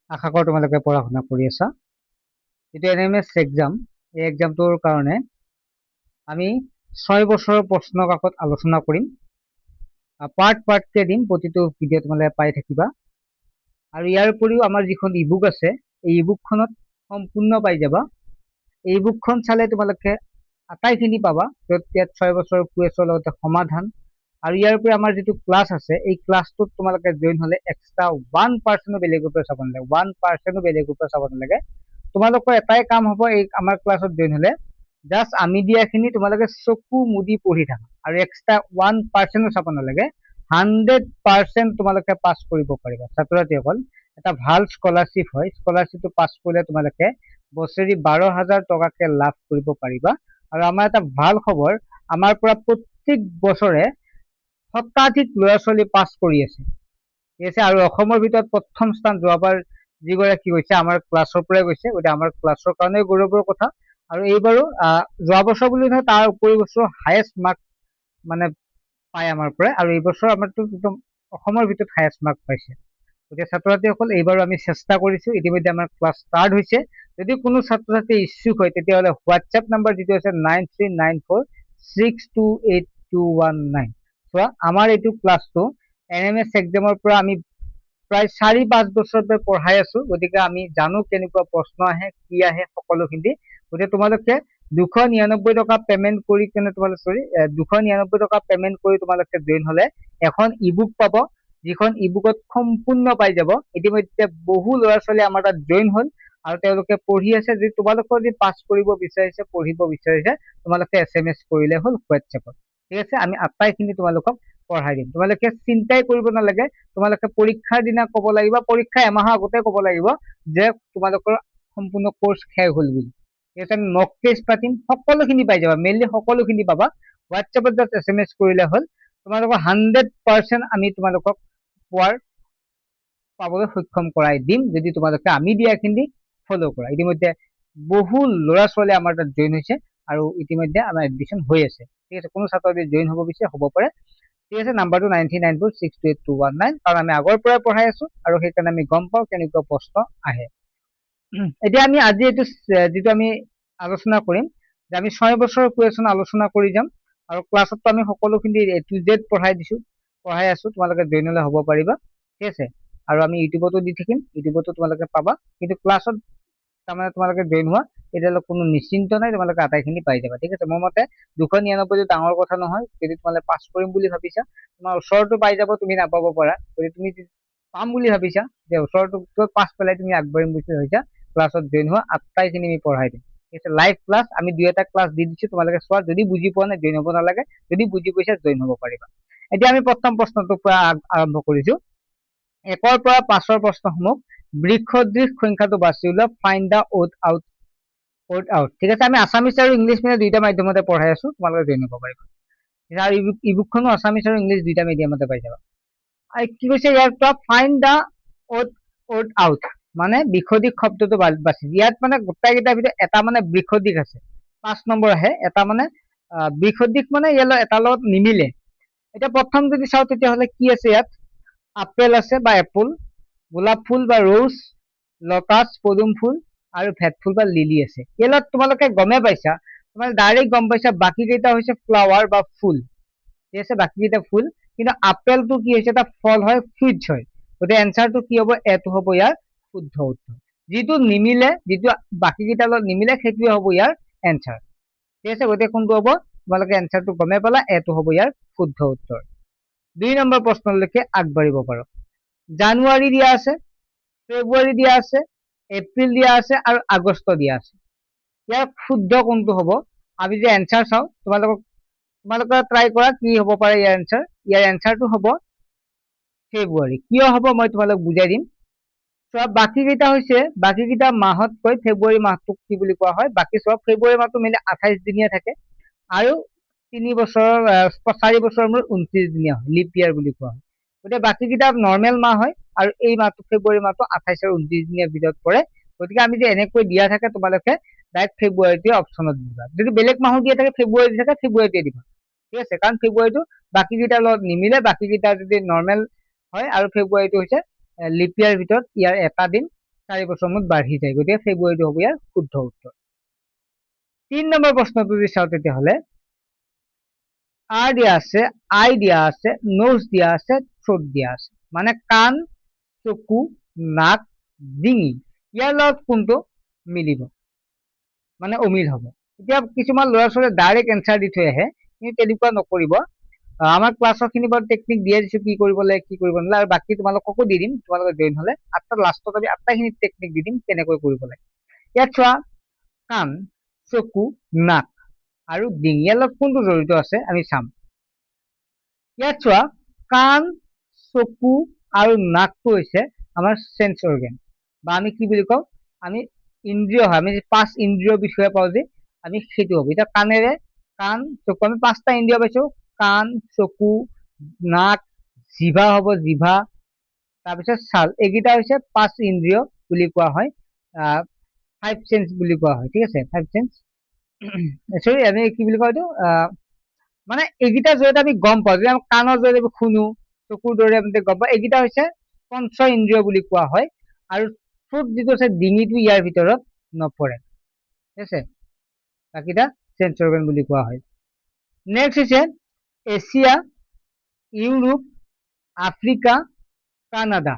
আশা কৰো তোমালোকে পঢ়া শুনা কৰি আছা। যিটো এনএমএছ এক্সাম, এই এক্সামটোৰ কাৰণে আমি 6 বছৰৰ প্ৰশ্ন কাকত আলোচনা কৰিম। পাৰ্টকে দিম, প্ৰতিটো ভিডিঅ' তোমালোকে পাই থাকিবা। আৰু ইয়াৰ উপৰিও আমাৰ যিখন ইবুক আছে, এই ইবুকখনত সম্পূৰ্ণ পাই যাবা। এই বুকখন চালে তোমালোকে আটাইখিনি পাবা, য'ত ইয়াত 6 বছৰৰ কুৱেছৰ লগতে সমাধান। আৰু ইয়াৰ উপৰি আমাৰ যিটো ক্লাছ আছে, এই ক্লাছটোত তোমালোকে জইন হলে এক্সট্ৰা 1% বেলেগৰ পৰা চাব নালাগে, 1% বেলেগৰ পৰা চাব নালাগে। তোমালোকৰ এটাই কাম হ'ব, এই আমাৰ ক্লাছত জইন হলে জাষ্ট আমি দিয়াখিনি তোমালোকে চকু মুদি পঢ়ি থাকা, আৰু এক্সট্ৰা 1% চাব নালাগে। 100% তোমালোকে পাছ কৰিব পাৰিবা। ছাত্ৰ ছাত্ৰীসকল, এটা ভাল স্কলাৰশ্বিপ হয়। স্কলাৰশ্বিপটো পাছ কৰিলে তোমালোকে বছৰি 12,000 টকাকে লাভ কৰিব পাৰিবা। আৰু আমাৰ এটা ভাল খবৰ, আমাৰ পৰা প্ৰত্যেক বছৰে শতাধিক ল'ৰা ছোৱালী পাছ কৰি আছে, ঠিক আছে। আৰু অসমৰ ভিতৰত প্ৰথম স্থান যোৱাবাৰ যিগৰাকী গৈছে আমাৰ ক্লাছৰ পৰাই গৈছে, গতিকে আমাৰ ক্লাছৰ কাৰণে গৌৰৱৰ কথা। আৰু এইবাৰো যোৱা বছৰ বুলি নহয়, তাৰ উপৰি বছৰ হায়েষ্ট মাৰ্ক মানে পায় আমাৰ পৰা। আৰু এই বছৰ আমাৰতো একদম অসমৰ ভিতৰত হায়েষ্ট মাৰ্ক পাইছে। গতিকে ছাত্ৰ ছাত্ৰীসকল, এইবাৰো আমি চেষ্টা কৰিছো। ইতিমধ্যে আমাৰ ক্লাছ ষ্টাৰ্ট হৈছে। যদি কোনো ছাত্ৰ ছাত্ৰী ইচ্ছুক হয়, তেতিয়াহ'লে হোৱাটছএপ নাম্বাৰ যিটো আছে 9394628219, চোৱা আমাৰ এইটো ক্লাছটো এনএমএছ এক্সামৰ পৰা আমি প্ৰায় 4-5 বছৰ পৰা পঢ়াই আছো। গতিকে আমি জানো কেনেকুৱা প্ৰশ্ন আহে, কি আহে, সকলোখিনি। গতিকে তোমালোকে 299 টকা পেমেন্ট কৰি কেনে তোমালোকে 299 টকা পেমেন্ট কৰি তোমালোকে জইন হলে এখন ইবুক পাব, যিখন ইবুকত সম্পূৰ্ণ পাই যাব। ইতিমধ্যে বহু ল'ৰা ছোৱালী আমাৰ তাত জইন হল আৰু তেওঁলোকে পঢ়ি আছে। যদি তোমালোকৰ যদি পাছ কৰিব বিচাৰিছে, পঢ়িব বিচাৰিছে, তোমালোকে SMS কৰিলে হ'ল হোৱাটছএপত, ঠিক আছে। আমি আটাইখিনি তোমালোকক পঢ়াই দিম। তোমালোকে চিন্তাই কৰিব নালাগে। তোমালোকে পৰীক্ষাৰ দিনা ক'ব লাগিব, পৰীক্ষা এমাহৰ আগতে ক'ব লাগিব যে তোমালোকৰ সম্পূৰ্ণ কোৰ্চ শেষ হ'ল বুলি, ঠিক আছে। আমি মক টেষ্ট পাতিম, সকলোখিনি পাই যাবা, মেইনলি সকলোখিনি পাবা। হোৱাটছএপত জাষ্ট SMS কৰিলে হ'ল। তোমালোকক 100% আমি তোমালোকক পাবলৈ সক্ষম কৰাই দিম, যদি তোমালোকে আমি দিয়াখিনি ফ'ল' কৰা। ইতিমধ্যে বহু ল'ৰা ছোৱালী আমাৰ তাত জইন হৈছে আৰু ইতিমধ্যে আমাৰ এডমিশ্যন হৈ আছে, ঠিক আছে। কোনো ছাত্ৰ যদি জইন হ'ব বিচাৰে হ'ব পাৰে, ঠিক আছে। নাম্বাৰটো 9394628219, কাৰণ আমি আগৰ পৰাই পঢ়াই আছো আৰু সেইকাৰণে আমি গম পাওঁ কেনেকুৱা প্ৰশ্ন আহে। এতিয়া আমি আজি এইটো যিটো আমি আলোচনা কৰিম, যে আমি 6 বছৰৰ কুৱেশ্যন আলোচনা কৰি যাম। আৰু ক্লাছততো আমি সকলোখিনি A to Z পঢ়াই আছো। তোমালোকে জইন হলে হ'ব পাৰিবা, ঠিক আছে। আৰু আমি ইউটিউবতো দি থাকিম, ইউটিউবতো তোমালোকে পাবা। কিন্তু ক্লাছত তাৰমানে তোমালোকে জইন হোৱা, তেতিয়াহ'লে কোনো নিশ্চিন্ত নাই, তোমালোকে আটাইখিনি পাই যাবা, ঠিক আছে। মোৰ মতে 299 ডাঙৰ কথা নহয়। যদি তোমালোকে পাছ কৰিম বুলি ভাবিছা, তোমাৰ ওচৰতো পাই যাব, তুমি নাপাব পাৰা। যদি তুমি পাম বুলি ভাবিছা, যে ওচৰতো পাছ পেলাই তুমি আগবাঢ়িম বুলি ভাবিছা, ক্লাছত জইন হোৱা, আটাইখিনি আমি পঢ়াই দিম, ঠিক আছে। লাইভ ক্লাছ আমি 2-এটা ক্লাছ দি দিছো, তোমালোকে চোৱা। যদি বুজি পোৱা নাই, জইন হ'ব নালাগে। যদি বুজি পাইছা, জইন হ'ব পাৰিবা। এতিয়া আমি প্ৰথম প্ৰশ্নটোৰ পৰা আৰম্ভ কৰিছো। 1ৰ পৰা 5ৰ প্ৰশ্নসমূহ বৃষদৃশ সংখ্যাটো বাছি উলিওৱা, ফাইণ্ড দা অড আউট, ঠিক আছে। আমি আছামিছ আৰু ইংলিছ মিডিয়াম দুইটা মাধ্যমতে পঢ়াই আছো, তোমালোকে জইন হ'ব পাৰিবা। আৰু ইবুকখনো আছামিছ আৰু ইংলিছ দুইটা মিডিয়ামতে পাই যাবা। কি কৈছে ইয়াৰ পৰা, ফাইণ্ড দা অড আউট, মানে বৃষদিক শব্দটো বাছি। ইয়াত মানে গোটেইকেইটাৰ ভিতৰত এটা মানে বৃষদিক আছে, 5 নম্বৰ আহে। এটা মানে বৃষদিক মানে ইয়াৰ এটাৰ লগত নিমিলে। এতিয়া প্ৰথম যদি চাওঁ, তেতিয়াহ'লে কি আছে ইয়াত? আপেল আছে বা এপল, গোলাপ ফুল বা ৰ'জ, লটাছ পদুম ফুল, আৰু ভেট ফুল বা লিলি আছে। ইয়াত তোমালোকে গমে পাইছা, তোমালোকে ডাইৰেক্ট গম পাইছা বাকী কেইটা হৈছে ফ্লাৱাৰ বা ফুল, ঠিক আছে। বাকী কেইটা ফুল, কিন্তু আপেলটো কি হৈছে? এটা ফল হয়, ফ্ৰুইটছ হয়। গতিকে এনচাৰটো কি হ'ব? এটো হ'ব ইয়াৰ শুদ্ধ উত্তৰ। যিটো নিমিলে, যিটো বাকী কেইটাৰ লগত নিমিলে, সেইটোৱে হ'ব ইয়াৰ এনচাৰ, ঠিক আছে। গতিকে কোনটো হ'ব? তোমালোকে এনচাৰটো গমে পালা, এটো হ'ব ইয়াৰ শুদ্ধ উত্তৰ। 2 নম্বৰ প্ৰশ্নলৈকে আগবাঢ়িব পাৰো। জানুৱাৰী দিয়া আছে, ফেব্ৰুৱাৰী দিয়া আছে, এপ্ৰিল দিয়া আছে, আৰু আগষ্ট দিয়া আছে। ইয়াৰ শুদ্ধ কোনটো হ'ব? আমি যে এনচাৰ চাওঁ, তোমালোকে ট্ৰাই কৰা কি হ'ব পাৰে ইয়াৰ এনচাৰ। ইয়াৰ এনচাৰটো হ'ব ফেব্ৰুৱাৰী। কিয় হ'ব মই তোমালোক বুজাই দিম। চোৱা, বাকী কেইটা হৈছে, বাকী কেইটা মাহতকৈ ফেব্ৰুৱাৰী মাহটোক কি বুলি কোৱা হয়? বাকী চোৱা, ফেব্ৰুৱাৰী মাহটো মিলি 28 দিনীয়া থাকে, আৰু 4 বছৰৰ মূৰত 29 দিনীয়া হয়, লিপ ইয়াৰ বুলি কোৱা হয়। গতিকে বাকী কেইটা নৰ্মেল মাহ হয়, আৰু এই মাহটো ফেব্ৰুৱাৰী মাহটো 28 আৰু 29 দিনীয়া ভিতৰত পৰে। গতিকে আমি যে এনেকৈ দিয়া থাকে, তোমালোকে ডাইৰেক্ট ফেব্ৰুৱাৰীটোৱে অপশ্যনত দিবা। যদি বেলেগ মাহো দিয়া থাকে, ফেব্ৰুৱাৰী দি থাকে, ফেব্ৰুৱাৰীটোৱে দিবা, ঠিক আছে। কাৰণ ফেব্ৰুৱাৰীটো বাকী কেইটাৰ লগত নিমিলে, বাকী কেইটা যদি নৰ্মেল হয়, আৰু ফেব্ৰুৱাৰীটো হৈছে লিপ ইয়াৰ ভিতৰত ইয়াৰ এটা দিন 4 বছৰ মূৰত বাঢ়ি যায়, গতিকে ফেব্ৰুৱাৰীটো হ'ব ইয়াৰ শুদ্ধ উত্তৰ। 3 নম্বৰ প্ৰশ্নটো যদি চাওঁ তেতিয়াহ'লে আৰ দিয়া আছে, আই দিয়া আছে, নোজ দিয়া আছে, থ্ৰোট দিয়া আছে, মানে কাণ, চকু, নাক, ডিঙি, ইয়াৰ লগত কোনটো মিলিব, মানে অমিল হ'ব। এতিয়া কিছুমান ল'ৰা ছোৱালীয়ে ডাইৰেক্ট এনচাৰ দি থৈ আহে, কিন্তু তেনেকুৱা নকৰিব। আমাৰ ক্লাছৰ খিনি বাৰু টেকনিক দিয়ে দিছো কি কৰিব লাগে কি কৰিব নালাগে, আৰু বাকী তোমালোককো দি দিম, তোমালোকে জইন হলে লাষ্টত আমি আটাইখিনি টেকনিক দি দিম কেনেকৈ কৰিব লাগে। ইয়াত চোৱা, কাণ, চকু, নাক আৰু ডিঙি, ইয়াৰ লগত কোনটো জড়িত আছে আমি চাম। ইয়াত চোৱা, কাণ, চকু আৰু নাকটো হৈছে আমাৰ সেন্স অৰ্গেন, বা আমি কি বুলি কওঁ, আমি ইন্দ্ৰিয় হয়, আমি 5 ইন্দ্ৰিয়ৰ বিষয়ে পাওঁ যে আমি সেইটো হ'ব। এতিয়া কাণেৰে কাণ, চকু, আমি 5টা ইন্দ্ৰিয় পাইছো, কাণ, চকু, নাক, জিভা হ'ব জিভা, তাৰপিছত ছাল, এইকেইটা হৈছে 5 ইন্দ্ৰিয় বুলি কোৱা হয়, 5 সেন্স বুলি কোৱা হয়, ঠিক আছে, 5 সেন্স। সৰি আমি কি বুলি কওঁ এইটো, মানে এইকেইটা জৰিয়তে আমি গম পাওঁ, যে আমি কাণৰ জৰিয়তে শুনো, চকুৰ দৰে আমি গম পাওঁ, এইকেইটা হৈছে পঞ্চ ইন্দ্ৰিয় বুলি কোৱা হয়। আৰু থ্ৰোট যিটো আছে, ডিঙিটো ইয়াৰ ভিতৰত নপৰে, ঠিক আছে, বাকিটা সেন্স অৰ্গেন বুলি কোৱা হয়। নেক্সট হৈছে এছিয়া, ইউৰোপ, আফ্ৰিকা, কানাডা।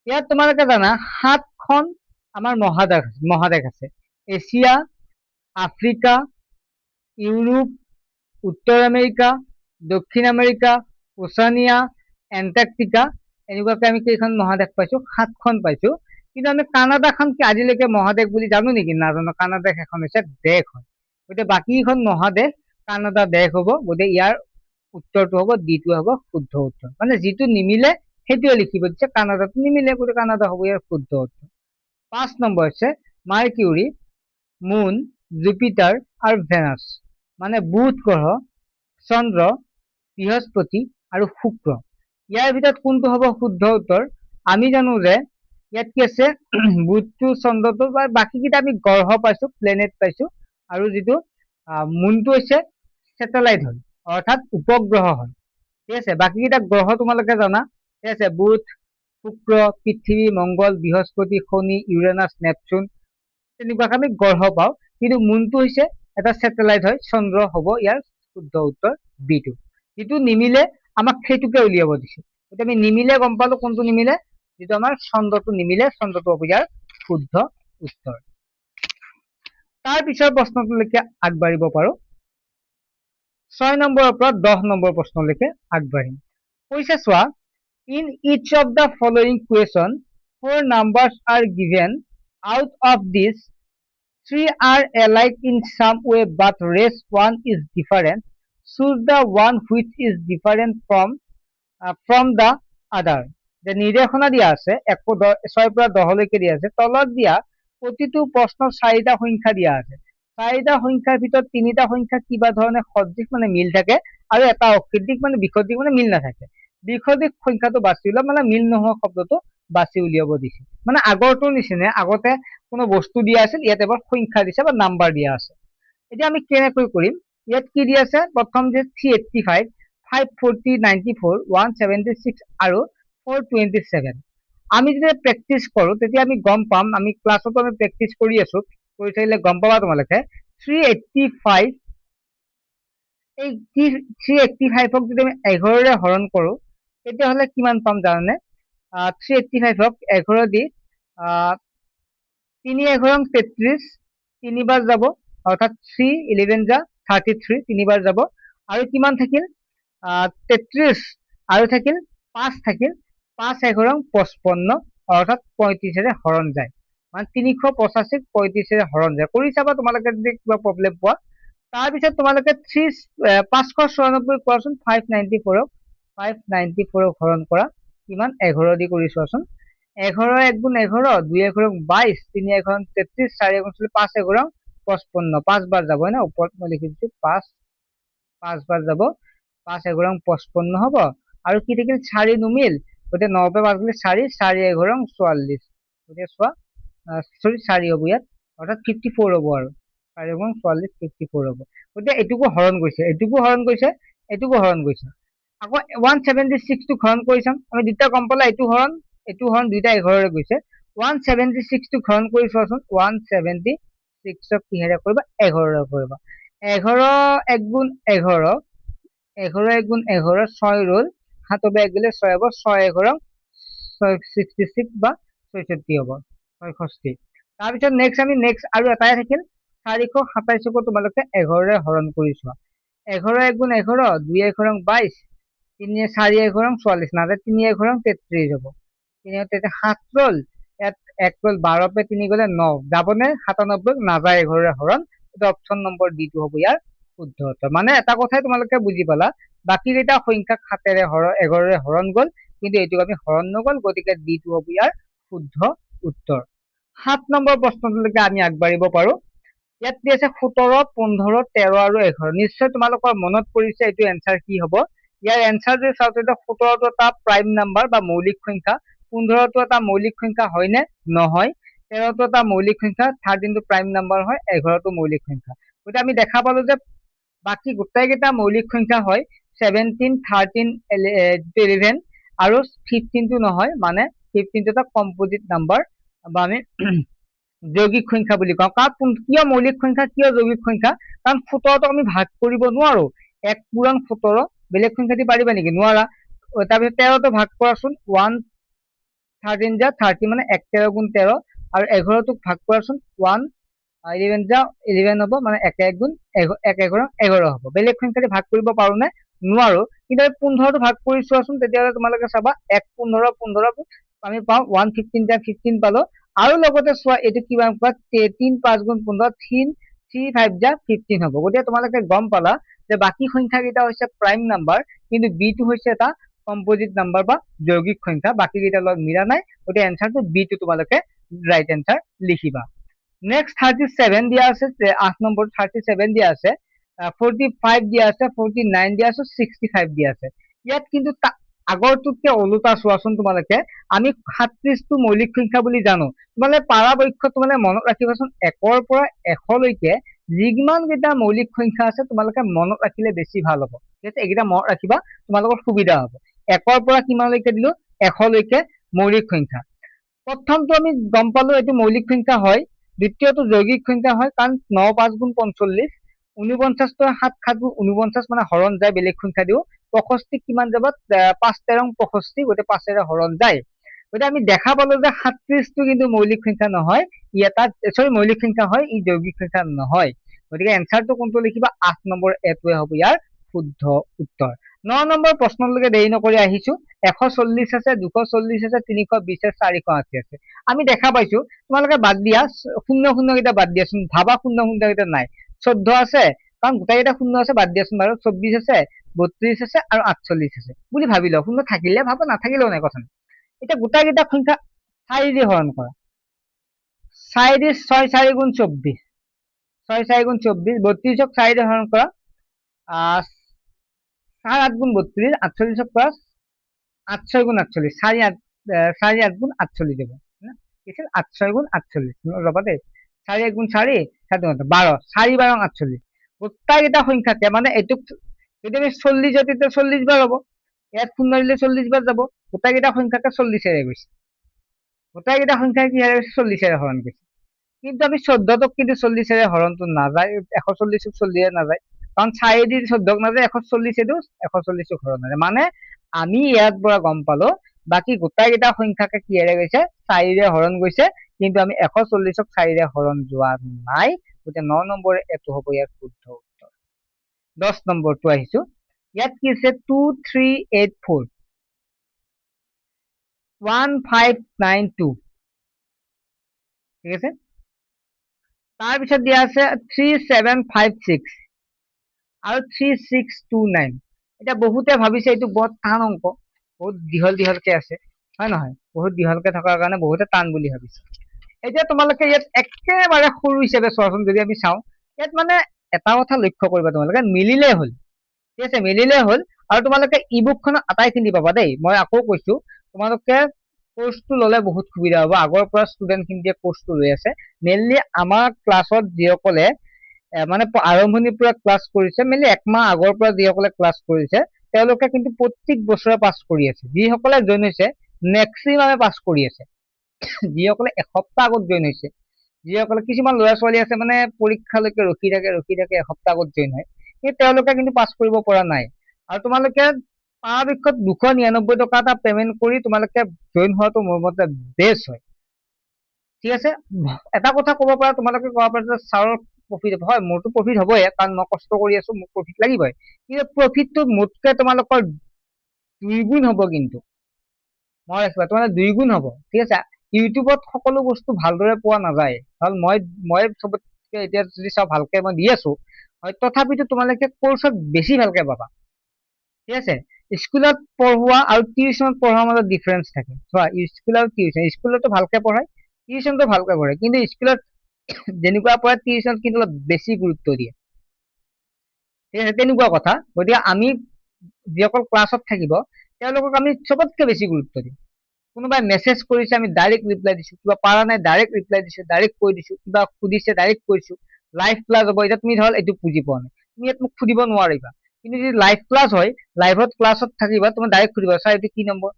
ইয়াত তোমালোকে জানা 7খন আমাৰ মহাদেশ আছে, এছিয়া, আফ্ৰিকা, ইউৰোপ, উত্তৰ আমেৰিকা, দক্ষিণ আমেৰিকা, ওচানিয়া, এণ্টাৰ্কটিকা, এনেকুৱাকে আমি কেইখন মহাদেশ পাইছো, 7খন পাইছো। কিন্তু আমি কানাডাখন কি আজিলৈকে মহাদেশ বুলি জানো নেকি? নাজানো। কানাডা এখন হৈছে দেশ হয়, গতিকে বাকীখন মহাদেশ কানাডা দেশ হ'ব, গতিকে ইয়াৰ উত্তৰটো হ'ব ডিটো হ'ব শুদ্ধ উত্তৰ, মানে যিটো নিমিলে সেইটোৱে লিখিব দিছে, কানাডাটো নিমিলে, গতিকে কানাডা হ'ব ইয়াৰ শুদ্ধ উত্তৰ। 5 নম্বৰ হৈছে মাৰ্কিউৰী, মুন, জুপিটাৰ আৰু ভেনাছ, মানে বুধ গ্ৰহ, চন্দ্ৰ, বৃহস্পতি আৰু শুক্ৰ, ইয়াৰ ভিতৰত কোনটো হ'ব শুদ্ধ উত্তৰ? আমি জানো যে ইয়াত কি আছে, বুধটো, চন্দ্ৰটো, বা বাকীকেইটা আমি গ্ৰহ পাইছো, প্লেনেট পাইছো, আৰু যিটো মুনটো হৈছে চেটেলাইট হয়, অৰ্থাৎ উপগ্ৰহ হয়, ঠিক আছে। বাকীকেইটা গ্ৰহ তোমালোকে জানা, ঠিক আছে, বুধ, শুক্ৰ, পৃথিৱী, মংগল, বৃহস্পতি, শনি, ইউৰেনাছ, নেপচুন, তেনেকুৱাকে আমি গ্ৰহ পাওঁ, কিন্তু মুনটো হৈছে এটা চেটেলাইট হয়, চন্দ্ৰ হ'ব ইয়াৰ শুদ্ধ উত্তৰ বিটো। যিটো নিমিলে আমাক সেইটোকে উলিয়াব দিছে, গতিকে আমি নিমিলে গম পালো কোনটো নিমিলে, যিটো আমাৰ চন্দ্ৰটো নিমিলে, চন্দ্ৰটো হ'ব ইয়াৰ শুদ্ধ উত্তৰ। তাৰ পিছৰ প্ৰশ্নটোলৈকে আগবাঢ়িব পাৰো, 6 নম্বৰৰ পৰা 10 নম্বৰ প্ৰশ্নলৈকে আগবাঢ়িম। কৈছে চোৱা, in each of the following question 4 numbers are given, out of these 3 are alike in some way but rest one is different, choose the one which is different from the other. যে নিৰ্দেশনা দিয়া আছে 6 পৰা 10লৈকে দিয়া আছে, তলত দিয়া প্ৰতিটো প্ৰশ্নৰ 4টা সংখ্যা দিয়া আছে, 4টা সংখ্যাৰ ভিতৰত 3টা সংখ্যা কিবা ধৰণে সদৃশ মানে মিল থাকে, আৰু এটা অসদৃশ মানে বিসদৃশ মানে মিল নাথাকে। বিসদৃশ সংখ্যাটো বাছি উলিয়াব, মানে মিল নোহোৱা শব্দটো বাছি উলিয়াব দিছে, মানে আগৰটোৰ নিচিনা, আগতে কোনো বস্তু দিয়া আছিল, ইয়াত এবাৰ সংখ্যা দিছে বা নাম্বাৰ দিয়া আছে। এতিয়া আমি কেনেকৈ কৰিম, ইয়াত কি দিয়া আছে, প্ৰথম যে 385, 540, 94, 176 আৰু 427, আমি যেতিয়া প্ৰেক্টিচ কৰো তেতিয়া আমি গম পাম, আমি ক্লাছতো আমি প্ৰেক্টিচ কৰি আছো, কৰি থাকিলে গম পাবা তোমালোকে। 385, এই 385ক যদি আমি 11ৰে হৰণ কৰো তেতিয়াহ'লে কিমান পাম জানানে? 385ক 11 দি 3 11 33, 3 বাৰ যাব, অৰ্থাৎ 3 11 যা 33, 3 বাৰ যাব, আৰু কিমান থাকিল 33, আৰু থাকিল 5 থাকিল, 5 11 55, অৰ্থাৎ 35ৰে হৰণ যায়, মানে 385 35ৰে হৰণ যায়। কৰি চাবা তোমালোকে যদি কিবা প্ৰব্লেম পোৱা। তাৰপিছত তোমালোকে 594 কোৱাচোন, 594ক হৰণ কৰা, কিমান 11 দি কৰি চোৱাচোন, 11 1 গুণ 11, 2 11 22, 3 11 33, 4 11 5 11 55, 5 বাৰ যাব হয় না, ওপৰত মই লিখি দিছো 5 বাৰ যাব, 5 11 55 হ'ব, আৰু কি থাকিল 4 নুমিল, গতিকে 9 পৰা 5 গ'লে 4, 4 11 44, গতিকে চোৱা, সৰি 4 হ'ব ইয়াত, অৰ্থাৎ 54 হ'ব, আৰু 4 11 44 54 হ'ব। গতিকে এইটোকো হৰণ গৈছে, এইটোকো হৰণ গৈছে, এইটোকো হৰণ গৈছে। আকৌ 176টোক হৰণ কৰি চাম, আমি দুটা গম পালা, এইটো হৰণ দুইটা 11ৰে গৈছে, 176 টো ঘৰণ কৰি চোৱাচোন 176 কিহেৰে কৰিবা 11ৰে কৰিবা 11 1 গুণ 11 11 1 গুণ 11 6 ৰল 7 1 গলে 6 হ'ব 6 11 66 বা 66 হ'ব 66 তাৰপিছত নেক্সট আৰু এটাই থাকিল 427 কো তোমালোকে 11ৰে হৰণ কৰি চোৱা 11 1 গুণ 11 2 11 22 3 4 11 44 নাযায় 3 11 33 হ'ব 3 7 ৰল ইয়াত 1 ৰল 12 পে 3 গলে 9 যাবনে 97 নাযায় 11ৰে হৰণ এটা অপচন নম্বৰ ডি টো হ'ব ইয়াৰ শুদ্ধ উত্তৰ মানে এটা কথাই তোমালোকে বুজি পালা বাকি কেইটা সংখ্যাক 7ৰে 11ৰে হৰণ গল কিন্তু এইটো আমি হৰণ নগল গতিকে ডি টো হ'ব ইয়াৰ শুদ্ধ উত্তৰ 7 নম্বৰ প্ৰশ্নটোলৈকে আমি আগবাঢ়িব পাৰো ইয়াত দি আছে 17 15 13 আৰু 11 নিশ্চয় তোমালোকৰ মনত পৰিছে এইটো এনসাৰ কি হ'ব ইয়াৰ এনসাৰ যদি চাওঁতে 17 টো এটা প্ৰাইম নাম্বাৰ বা মৌলিক সংখ্যা 15 টো এটা মৌলিক সংখ্যা হয় নে নহয় 13 টো এটা মৌলিক সংখ্যা 13 টো প্ৰাইম নাম্বাৰ হয় 11 টো মৌলিক সংখ্যা গতিকে আমি দেখা পালো যে বাকি গোটাই কেইটা মৌলিক সংখ্যা হয় 17 13 11 আৰু 15 টো নহয় মানে 15 টো এটা কম্পোজিট নাম্বাৰ বা আমি যৌগিক সংখ্যা বুলি কওঁ কাৰণ কিয় মৌলিক সংখ্যা কিয় যৌগিক সংখ্যা কাৰণ 17 টো আমি ভাগ কৰিব নোৱাৰো 1 পূৰণ 17 বেলেগ সংখ্যা দি পাৰিবা নেকি নোৱাৰা তাৰপিছত 13 টো ভাগ কৰাচোন 1 13 যা 30 মানে 1 13 গুণ 13 আৰু 11 টোক ভাগ কৰাচোন 1 11 যা 11 হ'ব মানে 1 1 গুণ 1 11 11 হ'ব বেলেগ সংখ্যা দি ভাগ কৰিব পাৰো নে নোৱাৰো কিন্তু 15 টো ভাগ কৰি চোৱাচোন তেতিয়াহ'লে তোমালোকে চাবা 1 15 15 আমি পাওঁ 115 যা 15 পালো আৰু লগতে চোৱা এইটো কিমান কোৱা 3 5 গুণ 15 3 5 যা 15 হ'ব গতিকে তোমালোকে গম পালা যে বাকি সংখ্যা কেইটা হৈছে প্ৰাইম নাম্বাৰ কিন্তু বি টো হৈছে এটা কম্পোজিট নাম্বাৰ বা যৌগিক সংখ্যা বাকি কেইটাৰ লগত মিলা নাই গতিকে এনসাৰটো বি টো তোমালোকে ৰাইট এনসাৰ লিখিবা নেক্সট 37 দিয়া আছে 8 নম্বৰ 37 দিয়া আছে 45 দিয়া আছে 49 দিয়া আছে 65 দিয়া আছে ইয়াত কিন্তু আগৰটোতকে ওলোটা চোৱাচোন তোমালোকে আমি 37 টো মৌলিক সংখ্যা বুলি জানো তোমালোকে পৰাপক্ষত তোমালোকে মনত ৰাখিবাচোন 1 ৰ পৰা 100 লৈকে যিমান কেইটা মৌলিক সংখ্যা আছে তোমালোকে মনত ৰাখিলে বেছি ভাল হ'ব ঠিক আছে এইকেইটা মনত ৰাখিবা তোমালোকৰ সুবিধা হ'ব 1 ৰ পৰা কিমানলৈকে দিলো 100 লৈকে মৌলিক সংখ্যা প্ৰথমটো আমি গম পালো এইটো মৌলিক সংখ্যা হয় দ্বিতীয়টো যৌগিক সংখ্যা হয় কাৰণ 9 5 গুণ 45 49 তো 7 7 গুণ 49 মানে হৰণ যায় বেলেগ সংখ্যা দিও 65 কিমান যাব 5 13 65 গতে 5 এৰে হৰণ যায় গতে আমি দেখা পালো যে 37 টো কিন্তু মৌলিক সংখ্যা নহয় ই এটা সৰি মৌলিক সংখ্যা হয় ই যৌগিক সংখ্যা নহয় গতিকে এনসাৰটো কোনটো লিখিবা 8 নম্বৰ এটোৱে হ'ব ইয়াৰ শুদ্ধ উত্তৰ 9 নম্বৰ প্ৰশ্নলৈকে দেৰি নকৰি আহিছো 140 আছে 240 আছে 320 আছে 480 আছে আমি দেখা পাইছো তোমালোকে বাদ দিয়া শূন্য শূন্য কেইটা বাদ দিয়াচোন ভাবা শূন্য শূন্য কেইটা নাই 14 আছে কাৰণ গোটাই কেইটা শূন্য আছে বাদ দিয়াচোন বাৰু 24 আছে 32 আছে আৰু 48 আছে বুলি ভাবি লও শূন্য থাকিলে ভাবা নাথাকিলেও নাই কথা এটা গোটাই কেইটা সংখ্যা 4 দি হৰণ কৰা 4 দি 6 4 গুণ 24 6 4 গুণ 24 32 ক 4 দি হৰণ কৰা 4 8 গুণ 32 48 ক কৰা 8 6 গুণ 48 4 8 গুণ 48 দেব কি আছিল 8 6 গুণ 48 ৰবা দেই 4 1 গুণ 4 7 12 4 12 48 গোটাই কেইটা সংখ্যাকে মানে এইটো যদি আমি 40 যদি 40 বাৰ হ'ব ইয়াত শূন্য দিলে 40 বাৰ যাব গোটাই কেইটা সংখ্যাকে 40 এৰে গৈছে গোটাই কেইটা সংখ্যা কি এৰে 40 এৰে হৰণ গৈছে কিন্তু আমি 14 ক কিন্তু 40 এৰে হৰণটো নাযায় 140 ক 40 এৰে নাযায় কাৰণ 4 দি 14 ক নাযায় 140 এটো 140 ক হৰণ নাযায় মানে আমি ইয়াত পৰা গম পালো বাকি গোটাই কেইটা সংখ্যাকে কি এৰে গৈছে 4 ৰে হৰণ গৈছে কিন্তু আমি 140 ক 4 ৰে হৰণ যোৱা নাই গতে 9 নম্বৰ এটো হ'ব ইয়াৰ শুদ্ধ উত্তৰ 10 নম্বৰটো আহিছো ইয়াত কি আছে 2384 1592 ঠিক আছে তাৰ পিছত দিয়া আছে 3756 আৰু 3629 এটা বহুতে ভাবিছে এইটো বহুত টান অংক বহুত দীঘলকে আছে হয় নহয় বহুত দীঘলকে থকাৰ কাৰণে বহুতে টান বুলি ভাবিছে এতিয়া তোমালোকে ইয়াত একেবাৰে সৰু হিচাপে চোৱাচোন যদি আমি চাওঁ ইয়াত মানে এটা কথা লক্ষ্য কৰিবা তোমালোকে মিলিলে হ'ল ঠিক আছে মিলিলে হ'ল আৰু তোমালোকে ইবুকখন আটাইখিনি পাবা দেই মই আকৌ কৈছো তোমালোকে কোৰ্সটো ললে বহুত সুবিধা হ'ব আগৰ পৰা ষ্টুডেন্ট খিনিয়ে কোৰ্সটো লৈ আছে মেইনলি আমাৰ ক্লাছত যিসকলে মানে আৰম্ভণিৰ পৰা ক্লাছ কৰিছে মেইনলি একমাহ আগৰ পৰা যিসকলে ক্লাছ কৰিছে তেওঁলোকে কিন্তু প্ৰত্যেক বছৰে পাছ কৰি আছে যিসকলে জইন হৈছে মেক্সিমামে পাছ কৰি আছে যিসকলে এসপ্তাহ আগত জইন হৈছে, যিসকলে কিছুমান ল'ৰা ছোৱালী আছে মানে পৰীক্ষালৈকে ৰখি থাকে এসপ্তাহ আগত জইন হয়, কিন্তু তেওঁলোকে কিন্তু পাছ কৰিব পৰা নাই। আৰু তোমালোকে পৰাপক্ষত 299 টকা এটা পেমেন্ট কৰি তোমালোকে জইন হোৱাটো মোৰ মতে বেষ্ট হয়। ঠিক আছে, এটা কথা ক'ব পাৰা, তোমালোকে ক'ব পাৰা যে ছাৰৰ প্ৰফিট হ'ব। হয়, মোৰতো প্ৰফিট হ'বই, কাৰণ মই কষ্ট কৰি আছো, মোক প্ৰফিট লাগিবই। কিন্তু প্ৰফিটটো মোতকে তোমালোকৰ 2 গুণ হ'ব। কিন্তু মই ৰাখিবা, তোমাৰ 2 গুণ হ'ব। ঠিক আছে, ইউটিউবত সকলো বস্তু ভালদৰে পোৱা নাযায়, কাৰণ মই চবতকে এতিয়া যদি চাওঁ ভালকে মই দি আছো, হয়, তথাপিতো তোমালোকে কৰ্চত বেছি ভালকে পাবা। ঠিক আছে, স্কুলত পঢ়োৱা আৰু টিউচনত পঢ়োৱাৰ মাজত ডিফাৰেন্স থাকে। চোৱা, স্কুল আৰু টিউচন, স্কুলতো ভালকে পঢ়ায়, টিউচনটো ভালকে পঢ়ায়, কিন্তু স্কুলত যেনেকুৱা পঢ়ায় টিউচনত কিন্তু অলপ বেছি গুৰুত্ব দিয়ে। ঠিক আছে, তেনেকুৱা কথা। গতিকে আমি যিসকল ক্লাছত থাকিব তেওঁলোকক আমি চবতকে বেছি গুৰুত্ব দিম। কোনোবাই মেছেজ কৰিছে, আমি ডাইৰেক্ট ৰিপ্লাই দিছো, কিবা পাৰা নাই ডাইৰেক্ট ৰিপ্লাই দিছো, ডাইৰেক্ট কৈ দিছো, কিবা সুধিছে ডাইৰেক্ট কৈছো। লাইভ ক্লাছ হ'ব, এতিয়া তুমি ধৰ এইটো বুজি পোৱা নাই, তুমি ইয়াত মোক সুধিব নোৱাৰিবা। কিন্তু যদি লাইভ ক্লাছ হয়, লাইভত ক্লাছত থাকিবা, তুমি ডাইৰেক্ট সুধিবা, ছাৰ এইটো কি নম্বৰ,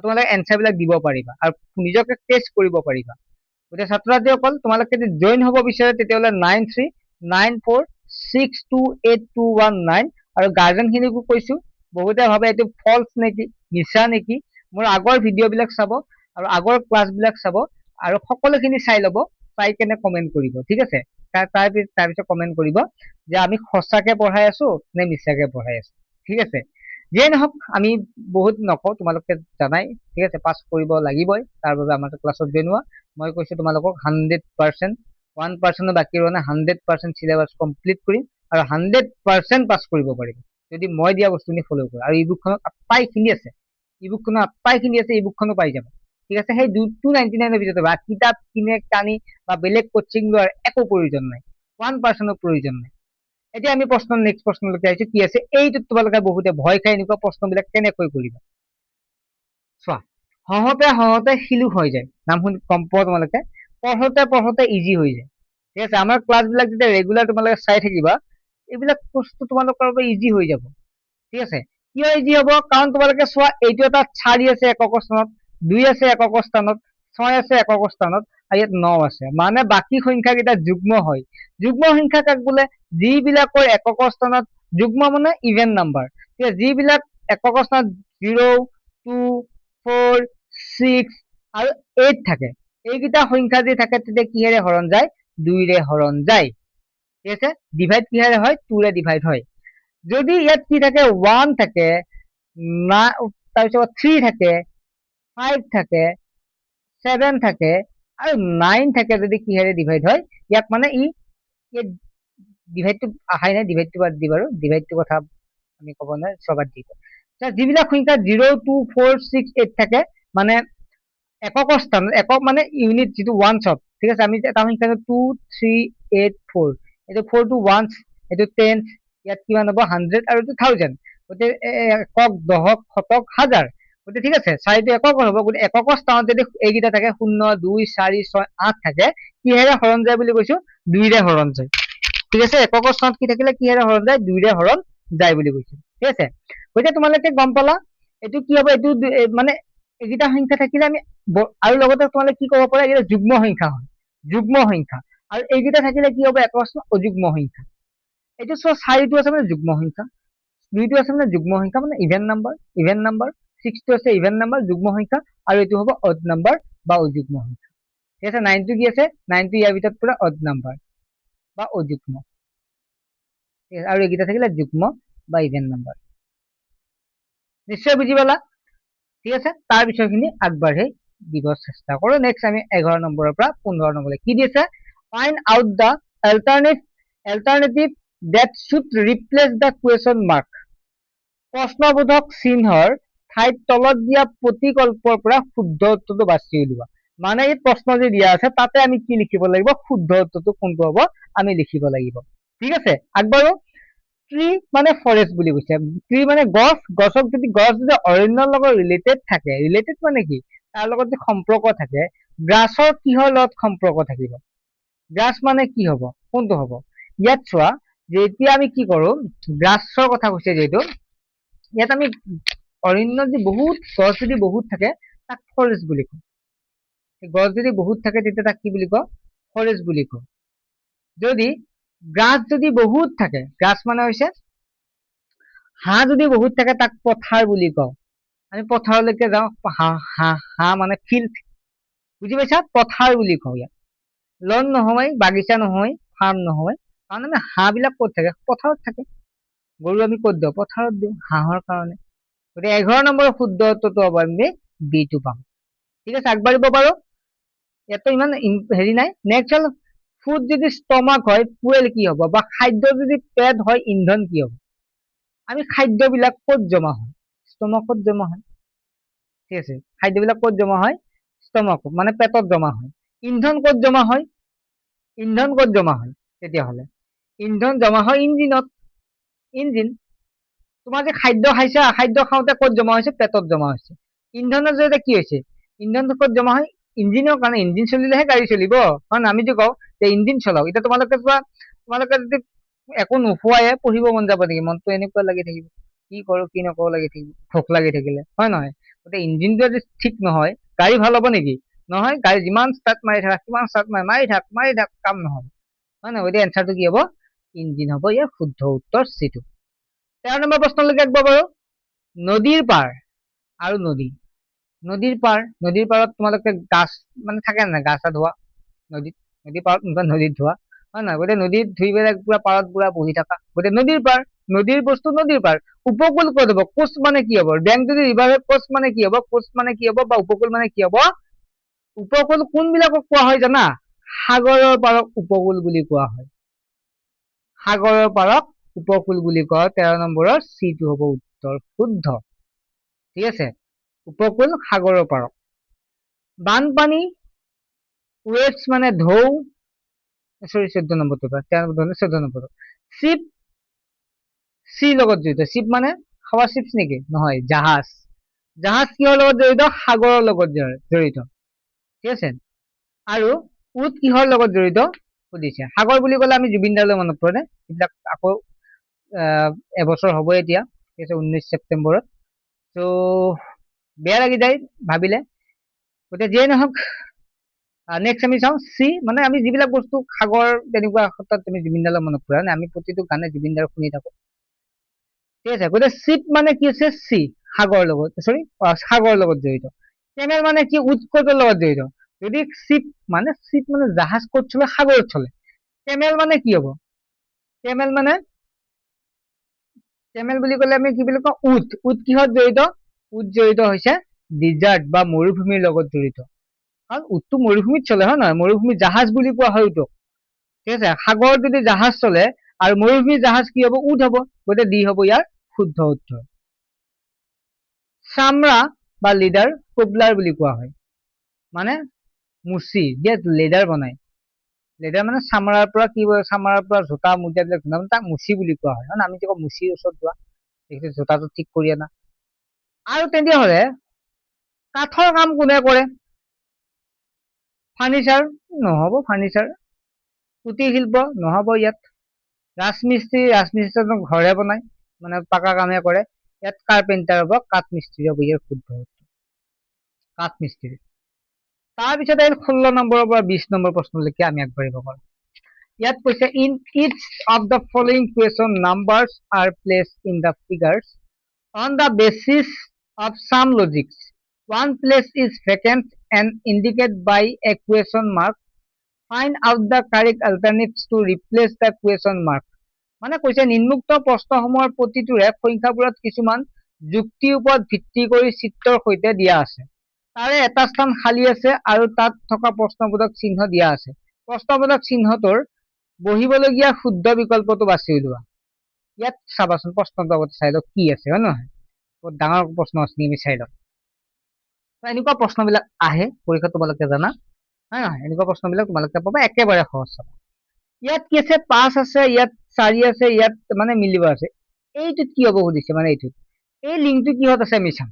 তোমালোকে এনচাৰ বিলাক দিব পাৰিবা আৰু নিজকে টেষ্ট কৰিব পাৰিবা। গতিকে ছাত্ৰ ছাত্ৰীসকল, তোমালোকে যদি জইন হ'ব বিচাৰে তেতিয়াহ'লে 9394628219, আৰু গাৰ্জেন খিনিকো কৈছো, বহুতে ভাবে এইটো ফল্চ নেকি, মিছা নেকি। মোৰ আগৰ ভিডিঅ' বিলাক চাব আৰু আগৰ ক্লাছ বিলাক চাব, আৰু সকলোখিনি চাই ল'ব, চাই কেনে কমেন্ট কৰিব। ঠিক আছে, তাৰপিছত কমেন্ট কৰিব যে আমি সঁচাকে পঢ়াই আছো নে মিছাকে পঢ়াই আছো। ঠিক আছে, যিয়ে নহওক আমি বহুত নকওঁ, তোমালোকে জানাই। ঠিক আছে, পাছ কৰিব লাগিবই, তাৰ বাবে আমাৰ ক্লাছত জইন হোৱা। মই কৈছো তোমালোকক 100%, 1% বাকী ৰোৱা নাই, 100% চিলেবাছ কমপ্লিট কৰিম আৰু 100% পাছ কৰিব পাৰিম যদি মই দিয়া বস্তুখিনি ফ'ল' কৰা। আৰু ইবুকখনত আটাইখিনি আছে, ইবুকখনো পাই যাব। ঠিক আছে, সেই 299 ভিতৰত পাবা। কিতাপ কিনে কানি বা বেলেগ কোচিং লোৱাৰ একো প্ৰয়োজন নাই, 1% প্ৰয়োজন নাই। এতিয়া আমি নেক্সট প্ৰশ্নলৈকে আহিছো। কি আছে এইটোত? তোমালোকে বহুতে ভয় খাই এনেকুৱা প্ৰশ্নবিলাক কেনেকৈ কৰিবা। চোৱা, হহতে শিলুক হৈ যায়, নাম শুনি গম পোৱা তোমালোকে। পঢ়োতে ইজি হৈ যায়। ঠিক আছে, আমাৰ ক্লাছ বিলাক যেতিয়া ৰেগুলাৰ তোমালোকে চাই থাকিবা, এইবিলাক বস্তু তোমালোকৰ বাবে ইজি হৈ যাব। ঠিক আছে, কিয় ইজি হ'ব? কাৰণ তোমালোকে চোৱা, এইটো এটা 4 আছে একক স্থানত, 2 আছে একক স্থানত, 6 আছে একক স্থানত, আৰু ইয়াত 9 আছে, মানে বাকী সংখ্যাকেইটা যুগ্ম হয়। যুগ্ম সংখ্যা কাক বোলে? যিবিলাকৰ একক স্থানত, যুগ্ম মানে ইভেন নাম্বাৰ, যিবিলাক একক স্থানত 0, 2, 4, 6 আৰু 8 থাকে, এইকেইটা সংখ্যা যদি থাকে তেতিয়া কিহেৰে হৰণ যায়? 2ৰে হৰণ যায়। ঠিক আছে, ডিভাইড কিহেৰে হয়? 2ৰে ডিভাইড হয়। যদি ইয়াত কি থাকে? 1 থাকে, তাৰপিছত 3 থাকে, 5 থাকে, 7 থাকে আৰু 9 থাকে, যদি কিহেৰে ডিভাইড হয়? ইয়াক মানে ডিভাইডটো আহাই নাই, ডিভাইডটো বাদ দি বাৰু, ডিভাইডটো কথা আমি ক'ব নাই, চবাত দি যিবিলাক সংখ্যা 0, 2, 4, 6, 8 থাকে, মানে একক স্থান, একক মানে ইউনিট যিটো ওৱান চব। ঠিক আছে, আমি এটা সংখ্যা 2, 3, 8, 4, এইটো 4 টো ওৱান, এইটো 10, ইয়াত কিমান হ'ব? 100, আৰু এইটো 1000। গতিকে একক, দশক, শতক, হাজাৰ। গতিকে ঠিক আছে, 4টো একক হ'ব। গতিকে একক স্থানত যদি এইকেইটা থাকে, 0, 2, 4, 6, 8 থাকে, কিহেৰে হৰণ যায় বুলি কৈছো? 2ৰে হৰণ যায়। ঠিক আছে, একক স্থানত কি থাকিলে কিহেৰে হৰণ যায়? 2ৰে হৰণ যায় বুলি কৈছো। ঠিক আছে, গতিকে তোমালোকে গম পালা এইটো কি হ'ব? এইটো মানে এইকেইটা সংখ্যা থাকিলে আমি, আৰু লগতে তোমালোকে কি ক'ব পাৰা? এইকেইটা যুগ্ম সংখ্যা হয়, যুগ্ম সংখ্যা। আৰু এইকেইটা থাকিলে কি হ'ব? একক অযুগ্ম সংখ্যা। এইটো চোৱা, 4টো আছে মানে যুগ্ম সংখ্যা, 2টো আছে মানে যুগ্ম সংখ্যা, মানে ইভেন নাম্বাৰ, 6টো আছে ইভেন নাম্বাৰ, যুগ্ম সংখ্যা, আৰু এইটো হ'ব অড নাম্বাৰ বা অযুগ্ম সংখ্যা। ঠিক আছে, 9টো কি আছে? 9টো ইয়াৰ ভিতৰত পুৰা অড নাম্বাৰ বা অযুগ্ম। আৰু এইকেইটা থাকিলে যুগ্ম বা ইভেন নাম্বাৰ। নিশ্চয় বুজি পালা? ঠিক আছে, তাৰ বিষয়খিনি আগবাঢ়ি দিব চেষ্টা কৰো। নেক্সট আমি 11 নম্বৰৰ পৰা 15 নম্বৰলৈ কি দিছে? Find out da alternative that should replace the question mark. প্ৰশ্নবোধক চিহ্নৰ ঠাইত তলত দিয়া প্ৰতিকল্পৰ পৰা শুদ্ধ উত্তৰটো বাছি উলিওৱা। মানে এই প্ৰশ্ন যে দিয়া আছে তাতে আমি কি লিখিব লাগিব? শুদ্ধ উত্তৰটো কোনটো হ'ব আমি লিখিব লাগিব। ঠিক আছে, আগবাঢ়ো। ট্ৰি মানে ফৰেষ্ট বুলি কৈছে। ট্ৰি মানে গছ, গছ যদি অৰণ্যৰ লগত ৰিলেটেড থাকে, ৰিলেটেড মানে কি? তাৰ লগত যদি সম্পৰ্ক থাকে, গ্ৰাছৰ কিহৰ লগত সম্পৰ্ক থাকিব? গ্ৰাছ মানে কি হ'ব? কোনটো হ'ব? ইয়াত চোৱা, যে এতিয়া আমি কি কৰো, গ্ৰাছৰ কথা কৈছে যিহেতু, ইয়াত আমি অৰণ্যত যদি বহুত গছ যদি বহুত থাকে, তাক ফৰেষ্ট বুলি কওঁ। গছ যদি বহুত থাকে তেতিয়া তাক কি বুলি কওঁ? ফৰেষ্ট বুলি কওঁ। যদি গ্ৰাছ যদি বহুত থাকে, গ্ৰাছ মানে হৈছে হাঁহ যদি বহুত থাকে তাক পথাৰ বুলি কওঁ। আমি পথাৰলৈকে যাওঁ, হাঁহ মানে ফিল্ড, বুজি পাইছা? পথাৰ বুলি কওঁ ইয়াক। লন নহয়, বাগিচা নহয়, ফাৰ্ম নহয়, কাৰণ আমি হাঁহ বিলাক ক'ত থাকে? পথাৰত থাকে। গৰু আমি ক'ত দিওঁ? পথাৰত দিওঁ হাঁহৰ কাৰণে। গতিকে 11 নম্বৰৰ শুদ্ধ উত্তৰটো হ'ব আমি বিটো পাম। ঠিক আছে, আগবাঢ়িব পাৰো। ইয়াতো ইমান হেৰি নাই। নেক্সট হ'ল ফুড যদি ষ্টমাক হয় ফুৱেল কি হ'ব? বা খাদ্য যদি পেট হয় ইন্ধন কি হ'ব? আমি খাদ্যবিলাক ক'ত জমা হয়? ষ্টমাকত জমা হয়। ঠিক আছে, খাদ্যবিলাক ক'ত জমা হয়? ষ্টমাক মানে পেটত জমা হয়। ইন্ধন ক'ত জমা হয়? ইন্ধন ক'ত জমা হয়? তেতিয়াহ'লে ইন্ধন জমা হয় ইঞ্জিনত। ইঞ্জিন। তোমাৰ যে খাদ্য খাইছা, খাদ্য খাওঁতে ক'ত জমা হৈছে? পেটত জমা হৈছে। ইন্ধনৰ জৰিয়তে কি হৈছে? ইন্ধনটো ক'ত জমা হয়? ইঞ্জিনৰ কাৰণে। ইঞ্জিন চলিলেহে গাড়ী চলিব। কাৰণ আমিতো কওঁ যে ইঞ্জিন চলাওক। এতিয়া তোমালোকে চোৱা, তোমালোকে যদি একো নোখোৱায়ে পঢ়িব মন যাব নেকি? মনটো এনেকুৱা লাগি থাকিব, কি কৰো কি নকৰো লাগি থাকিব, ভোক লাগি থাকিলে, হয় নহয়? গতিকে ইঞ্জিনটো যদি ঠিক নহয় গাড়ী ভাল হ'ব নেকি? নহয়। গাড়ী যিমান ষ্টাৰ্ট মাৰি থাকা, কিমান ষ্টাৰ্ট মাৰি থাক, কাম নহয়, হয় নহয়? গতিকে এনচাৰটো কি হ'ব? ইঞ্জিন হ'ব ইয়াৰ শুদ্ধ উত্তৰ চিটো। 13 নম্বৰ প্ৰশ্নলৈকে আগবাঢ়ো বাৰু। নদীৰ পাৰ আৰু নদী। নদীৰ পাৰ, নদীৰ পাৰত তোমালোকে গাছ মানে থাকে নাই? গা চা ধোৱা নদীত, নদীৰ পাৰত নদীত ধোৱা, হয় নহয়? গতিকে নদীত ধুই পেলাই পুৰা পাৰত পুৰা বহি থাকা, গতিকে নদীৰ পাৰ। নদীৰ বস্তু নদীৰ পাৰ। উপকূল ক'ত হ'ব? কোচ মানে কি হ'ব? বেংক যদি ৰিভাৰ হয় কোচ মানে কি হ'ব? কোচ মানে কি হ'ব? বা উপকূল মানে কি হ'ব? উপকূল কোনবিলাকক কোৱা হয় জানা? সাগৰৰ পাৰক উপকূল বুলি কোৱা হয়। সাগৰৰ পাৰক উপকূল বুলি কোৱা হয়। 13 নম্বৰৰ চিটো হ'ব উত্তৰ শুদ্ধ। ঠিক আছে, উপকূল সাগৰৰ পাৰক। বানপানী, ৱেভছ মানে ঢৌ, সৰি 14 নম্বৰটো, 14 নম্বৰটো। চিপ, চি লগত জড়িত। চিপ মানে খাৱা চিপছ নেকি? নহয়, জাহাজ। জাহাজ কিহৰ লগত জড়িত? সাগৰৰ লগত জড়িত। ঠিক আছে, আৰু উট কিহৰ লগত জড়িত সুধিছে। সাগৰ বুলি ক'লে আমি জুবিন দালৈ মনত পৰে। এইবিলাক আকৌ এবছৰ হ'ব এতিয়া, ঠিক আছে, 19 ছেপ্টেম্বৰত। ত' বেয়া লাগি যায় ভাবিলে। গতিকে যিয়ে নহওক, নেক্সট আমি চাওঁ চি, মানে আমি যিবিলাক বস্তু সাগৰ তেনেকুৱা ক্ষেত্ৰত তুমি জুবিন দালৈ মনত পৰে, আমি প্ৰতিটো গানে জুবিন দাৰ শুনি থাকো। ঠিক আছে, গতিকে চিপ মানে কি হৈছে? চি, সাগৰ লগত, সৰি সাগৰৰ লগত জড়িত। কেমেল মানে কি? উৎকটৰ লগত জড়িত। যদি চিপ মানে জাহাজ ক'ত চলে? সাগৰত চলে। কেমেল মানে কি হ'ব? কেমেল মানে, কেমেল বুলি ক'লে আমি কি বুলি কওঁ? উট। উট কিহত জড়িত? উট জড়িত হৈছে ডিজাৰ্ট বা মৰুভূমিৰ লগত জড়িত। কাৰণ উটটো মৰুভূমিত চলে, হয় নহয়? মৰুভূমিত জাহাজ বুলি কোৱা হয় উটক। ঠিক আছে, সাগৰত যদি জাহাজ চলে আৰু মৰুভূমিৰ জাহাজ কি হ'ব? উট হ'ব। গতিকে ডি হ'ব ইয়াৰ শুদ্ধ উত্তৰ। চামৰা বা লিডাৰ কোবলাৰ বুলি কোৱা হয়। মানে মুচি যে লেডাৰ বনায়। লেডাৰ মানে চামৰাৰ পৰা কি হয়? চামৰাৰ পৰা জোতা মোজা বিলাক বনায়, তাক মুচি বুলি কোৱা হয়। আমি যে কওঁ মুচিৰ ওচৰত যোৱা, জোতাটো ঠিক কৰি আনা। আৰু তেতিয়াহ'লে কাঠৰ কাম কোনে কৰে? ফাৰ্নিচাৰ নহ'ব। ফাৰ্নিচাৰ কুটিৰ শিল্প নহ'ব ইয়াত। ৰাজমিস্ত্ৰী ঘৰে বনায়, মানে পাকা কামে কৰে। ইয়াত কাৰ্পেণ্টাৰ হ'ব, কাঠ মিস্ত্ৰী হ'ব ইয়াৰ শুদ্ধ উত্তৰ। কাঠ মিস্ত্ৰী। তাৰপিছত আহিল 16 নম্বৰৰ পৰা 20 নম্বৰ প্ৰশ্নলৈকে আমি আগবাঢ়িব পাৰোঁ। ইয়াত কৈছে in each of the following question numbers are placed in the figures on the basis of some logics. One place is vacant and indicated by a question mark. Find out the correct alternatives to replace the question mark. মানে কৈছে নিম্নোক্ত প্ৰশ্নসমূহৰ প্ৰতিটোৰে সংখ্যাবোৰত কিছুমান যুক্তিৰ ওপৰত ভিত্তি কৰি চিত্ৰৰ সৈতে দিয়া আছে। তাৰে এটা স্থান খালী আছে আৰু তাত থকা প্ৰশ্নবোধক চিহ্ন দিয়া আছে। প্ৰশ্নবোধক চিহ্নটোৰ বহিবলগীয়া শুদ্ধ বিকল্পটো বাছি উলিওৱা। ইয়াত চাবাচোন প্ৰশ্নটো আগতে চাই লওক কি আছে, হয় নহয়? বহুত ডাঙৰ প্ৰশ্ন আছে, আমি চাই লওক। এনেকুৱা প্ৰশ্নবিলাক আহে পৰীক্ষাত, তোমালোকে জানা, হয় নহয়? এনেকুৱা প্ৰশ্নবিলাক তোমালোকে পাবা, একেবাৰে সহজ চাবা। ইয়াত কি আছে? 5 আছে, ইয়াত 4 আছে, ইয়াত মানে মিলিব আছে। এইটোত কি হ'ব সুধিছে, মানে এইটোত এই লিংকটো কিহত আছে আমি চাম,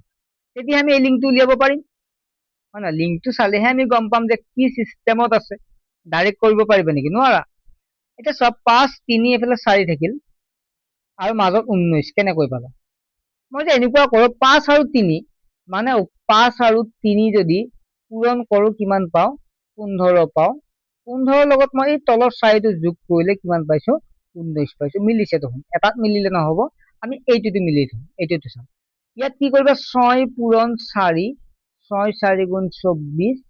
তেতিয়া আমি এই লিংকটো উলিয়াব পাৰিম, হয় নহয়? লিংকটো চালেহে আমি গম পাম যে কি চিষ্টেমত আছে। ডাইৰেক্ট কৰিব পাৰিব নেকি? নোৱাৰা। এতিয়া চব 5 3 এইফালে 4 থাকিল আৰু মাজত 19, কেনেকৈ পালা? মই যে এনেকুৱা কৰো 5 আৰু 3, মানে 5 আৰু 3 যদি পূৰণ কৰো কিমান পাওঁ 15 পাওঁ 15 লগত মই এই তলৰ 4টো যোগ কৰিলে কিমান পাইছো 19 পাইছো মিলিছে দেখোন এটাত মিলিলে নহব আমি এইটোতে মিলি থম এইটোতে চাম ইয়াত কি কৰিবা 6 পূৰণ 4 6 4 গুণ 24